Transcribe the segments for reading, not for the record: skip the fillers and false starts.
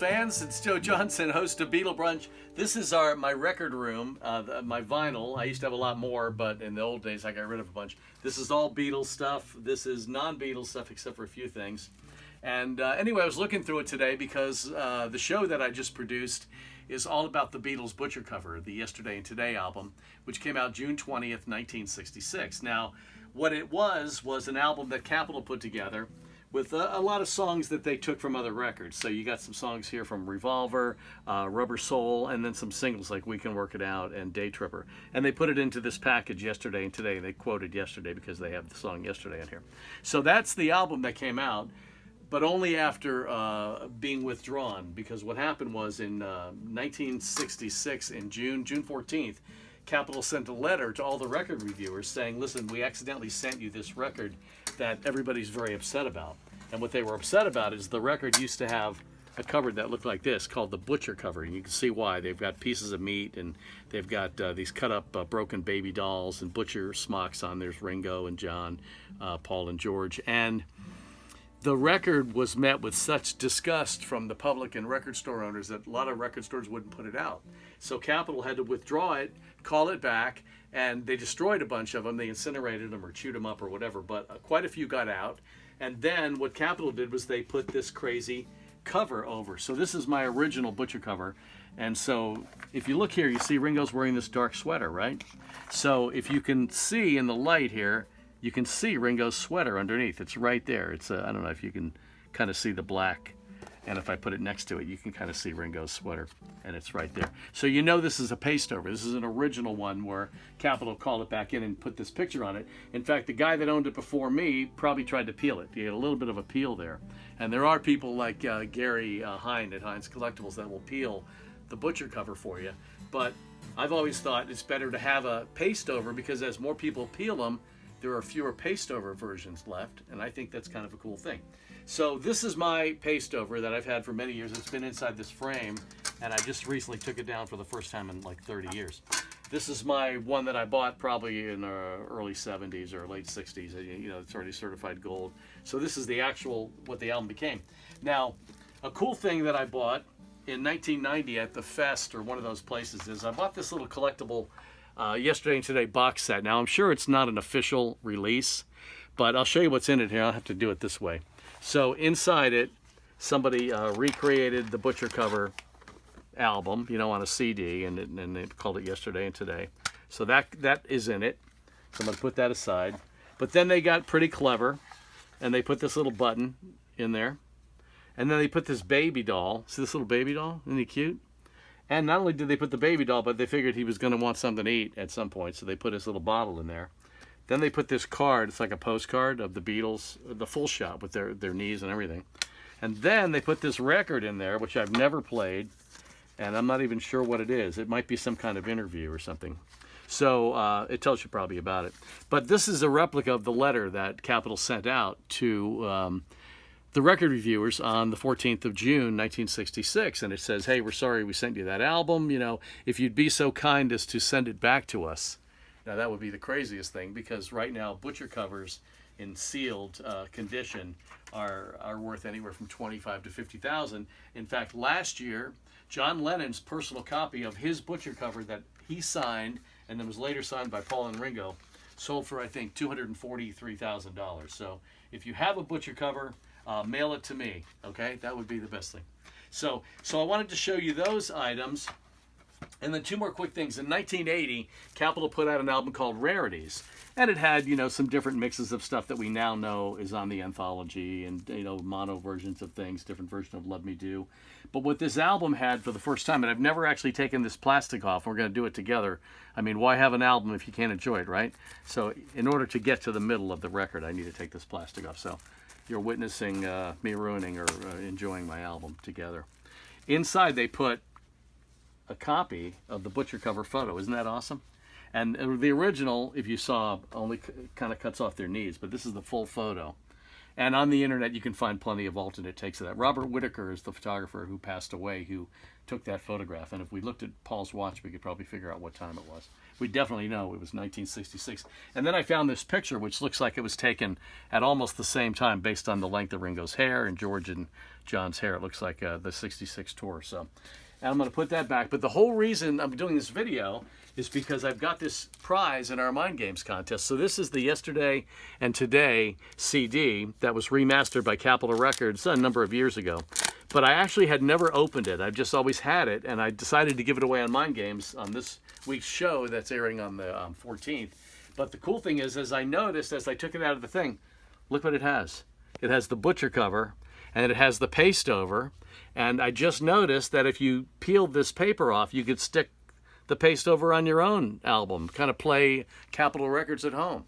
fans. It's Joe Johnson, host of Beatle Brunch. This is my record room, my vinyl. I used to have a lot more, but in the old days I got rid of a bunch. This is all Beatles stuff. This is non-Beatles stuff except for a few things. And anyway, I was looking through it today because the show that I just produced is all about the Beatles Butcher cover, the Yesterday and Today album, which came out June 20th, 1966. Now, what it was an album that Capitol put together with a lot of songs that they took from other records. So you got some songs here from Revolver, Rubber Soul, and then some singles like We Can Work It Out and Day Tripper. And they put it into this package, Yesterday and Today. They quoted Yesterday because they have the song Yesterday in here. So that's the album that came out, but only after being withdrawn, because what happened was in 1966, in June 14th, Capitol sent a letter to all the record reviewers saying, listen, we accidentally sent you this record that everybody's very upset about. And what they were upset about is the record used to have a cover that looked like this called the Butcher cover. And you can see why. They've got pieces of meat, and they've got these cut up broken baby dolls and Butcher smocks on. There's Ringo and John, Paul and George. And the record was met with such disgust from the public and record store owners that a lot of record stores wouldn't put it out. So Capitol had to withdraw it, call it back, and they destroyed a bunch of them. They incinerated them or chewed them up or whatever, but quite a few got out. And then what Capitol did was they put this crazy cover over. So this is my original Butcher cover. And so if you look here, you see Ringo's wearing this dark sweater, right? So if you can see in the light here, you can see Ringo's sweater underneath. It's right there. It's I don't know if you can kind of see the black. And if I put it next to it, you can kind of see Ringo's sweater, and it's right there. So you know this is a paste over. This is an original one where Capitol called it back in and put this picture on it. In fact, the guy that owned it before me probably tried to peel it. He had a little bit of a peel there. And there are people like Gary Hine at Hines Collectibles that will peel the Butcher cover for you. But I've always thought it's better to have a paste over, because as more people peel them, there are fewer paste over versions left, and I think that's kind of a cool thing. So this is my paste over that I've had for many years. It's been inside this frame, and I just recently took it down for the first time in like 30 years. This is my one that I bought probably in the early 70s or late 60s. You know, it's already certified gold. So this is the actual, what the album became. Now, a cool thing that I bought in 1990 at the Fest or one of those places is I bought this little collectible Yesterday and Today box set. Now, I'm sure it's not an official release, but I'll show you what's in it here. I'll have to do it this way. So inside it, somebody recreated the Butcher cover album, you know, on a CD, and they called it Yesterday and Today. So that is in it. So I'm going to put that aside. But then they got pretty clever, and they put this little button in there. And then they put this baby doll. See this little baby doll? Isn't he cute? And not only did they put the baby doll, but they figured he was going to want something to eat at some point, so they put his little bottle in there. Then they put this card, it's like a postcard of the Beatles, the full shot with their knees and everything. And then they put this record in there, which I've never played, and I'm not even sure what it is. It might be some kind of interview or something. So it tells you probably about it. But this is a replica of the letter that Capitol sent out to the record reviewers on the 14th of June, 1966. And it says, hey, we're sorry we sent you that album. You know, if you'd be so kind as to send it back to us. Now, that would be the craziest thing, because right now, Butcher covers in sealed condition are worth anywhere from $25,000 to $50,000. In fact, last year, John Lennon's personal copy of his Butcher cover that he signed and then was later signed by Paul and Ringo sold for, I think, $243,000. So if you have a Butcher cover, mail it to me, okay? That would be the best thing. So I wanted to show you those items. And then two more quick things. In 1980, Capitol put out an album called Rarities. And it had, you know, some different mixes of stuff that we now know is on the anthology, and, you know, mono versions of things, different version of Love Me Do. But what this album had for the first time, and I've never actually taken this plastic off, and we're going to do it together. I mean, why have an album if you can't enjoy it, right? So in order to get to the middle of the record, I need to take this plastic off. So you're witnessing me ruining or enjoying my album together. Inside, they put a copy of the Butcher cover photo. Isn't that awesome? And the original, if you saw, only kind of cuts off their knees, but this is the full photo. And on the internet, you can find plenty of alternate takes of that. Robert Whitaker is the photographer who passed away, who took that photograph. And if we looked at Paul's watch, we could probably figure out what time it was. We definitely know it was 1966. And then I found this picture, which looks like it was taken at almost the same time based on the length of Ringo's hair and George and John's hair. It looks like the 66 tour. So, and I'm going to put that back. But the whole reason I'm doing this video is because I've got this prize in our Mind Games contest. So this is the Yesterday and Today CD that was remastered by Capitol Records a number of years ago. But I actually had never opened it. I've just always had it, and I decided to give it away on Mind Games on this week's show that's airing on the 14th. But the cool thing is, as I noticed, as I took it out of the thing, look what it has. It has the butcher cover, and it has the paste over, and I just noticed that if you peeled this paper off, you could stick the paste over on your own album, kind of play Capitol Records at home.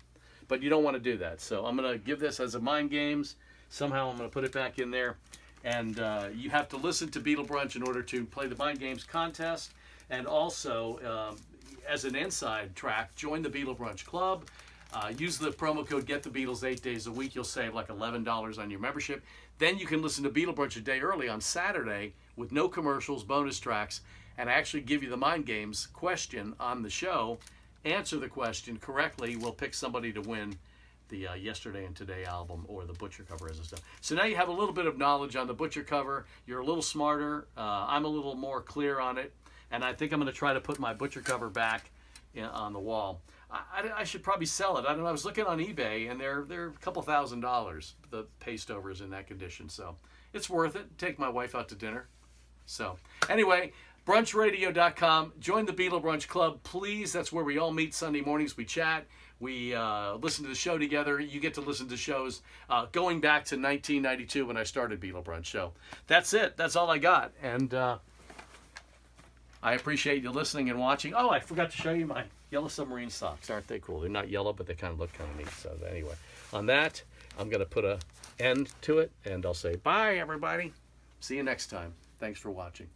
But you don't want to do that. So I'm going to give this as a Mind Games. Somehow I'm going to put it back in there. And you have to listen to Beatle Brunch in order to play the Mind Games contest. And also, as an inside track, join the Beatle Brunch Club. Use the promo code Get the Beatles 8 days a week. You'll save like $11 on your membership. Then you can listen to Beatle Brunch a day early on Saturday with no commercials, bonus tracks, and I actually give you the Mind Games question on the show. Answer the question correctly, we'll pick somebody to win the Yesterday and Today album or the butcher cover as it's done. So now you have a little bit of knowledge on the butcher cover. You're a little smarter. I'm a little more clear on it. And I think I'm going to try to put my butcher cover back on the wall. I should probably sell it. I don't know. I was looking on eBay, and they're a couple $1,000s, the paste overs in that condition. So it's worth it. Take my wife out to dinner. So anyway, brunchradio.com. Join the Beatle Brunch Club, please. That's where we all meet Sunday mornings. We chat. We listen to the show together. You get to listen to shows going back to 1992 when I started Beatle Brunch. So that's it. That's all I got. And I appreciate you listening and watching. Oh, I forgot to show you my yellow submarine socks. Aren't they cool? They're not yellow, but they kind of look kind of neat. So anyway, on that, I'm going to put an end to it, and I'll say bye, everybody. See you next time. Thanks for watching.